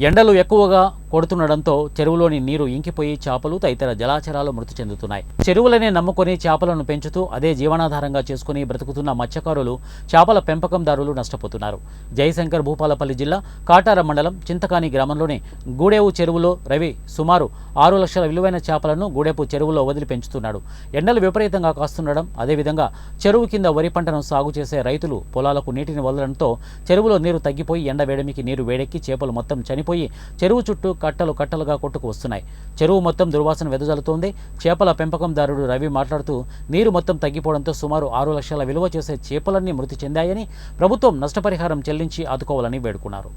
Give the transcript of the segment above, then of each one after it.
ఎండలు ఎక్కువగా కొడుతుండడంతో చెరువులోని నీరు ఇంకిపోయి చేపలు తదితర జలాచరాలు మృతి చెందుతున్నాయి. చెరువులనే నమ్ముకొని చేపలను పెంచుతూ అదే జీవనాధారంగా చేసుకుని బ్రతుకుతున్న మత్స్యకారులు, చేపల పెంపకందారులు నష్టపోతున్నారు. జయశంకర్ భూపాలపల్లి జిల్లా కాటారం మండలం చింతకాని గ్రామంలోని గూడేవు చెరువులో రవి సుమారు 6 లక్షల విలువైన చేపలను గూడెపు చెరువులో వదిలి పెంచుతున్నాడు. ఎండలు విపరీతంగా కాస్తుండడం, అదేవిధంగా చెరువు కింద వరి పంటను సాగు చేసే రైతులు పొలాలకు నీటిని వదలడంతో చెరువులో నీరు తగ్గిపోయి ఎండ వేడిమికి నీరు వేడెక్కి చేపలు మొత్తం చనిపోయి చెరువు చుట్టూ కట్టలు కట్టలుగా కొట్టుకు వస్తున్నాయి. చెరువు మొత్తం దుర్వాసన వెదజల్లుతోంది. చేపల పెంపకందారుడు రవి మాట్లాడుతూ నీరు మొత్తం తగ్గిపోవడంతో సుమారు 6 లక్షల విలువ చేసే చేపలన్నీ మృతి చెందాయని, ప్రభుత్వం నష్టపరిహారం చెల్లించి ఆదుకోవాలని వేడుకున్నారు.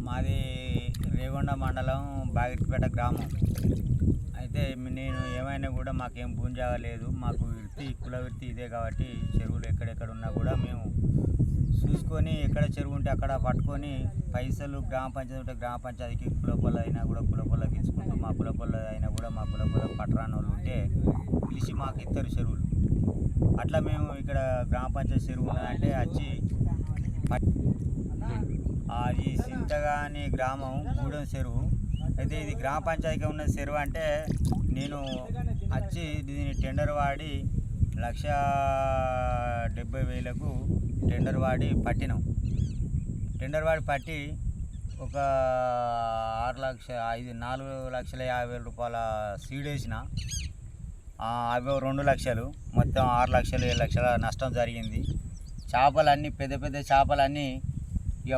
మాది రేగొండ మండలం బాగిరిపేట గ్రామం. అయితే నేను ఏమైనా కూడా మాకేం భూంజాగా లేదు. మాకు కుల వృత్తి ఇదే కాబట్టి చెరువులు ఎక్కడెక్కడ ఉన్నా కూడా మేము చూసుకొని ఎక్కడ చెరువు ఉంటే అక్కడ పట్టుకొని పైసలు గ్రామ పంచాయతీకి కులపొల్ల అయినా కూడా కులపొల్లకి ఇచ్చుకుంటూ మా కులపొల్ల అయినా కూడా మా కులపొల్ల పట్టరాని వాళ్ళు ఉంటే పిలిచి మాకు ఇస్తారు చెరువులు. అట్లా మేము ఇక్కడ గ్రామ పంచాయతీ చెరువు ఉన్నదంటే వచ్చి ఈ చింతగాని గ్రామం గూడెం చెరువు. అయితే ఇది గ్రామ పంచాయతీగా ఉన్న చెరువు అంటే నేను వచ్చి దీన్ని టెండర్ వాడి 1,70,000కు టెండర్ వాడి పట్టినాం. టెండర్ వాడి పట్టి ఒక 4,50,000 రూపాయల సీడ్ వేసిన. అవి 2 లక్షలు, మొత్తం 6 లక్షలు 7 లక్షల నష్టం జరిగింది. చేపలన్నీ పెద్ద పెద్ద చేపలన్నీ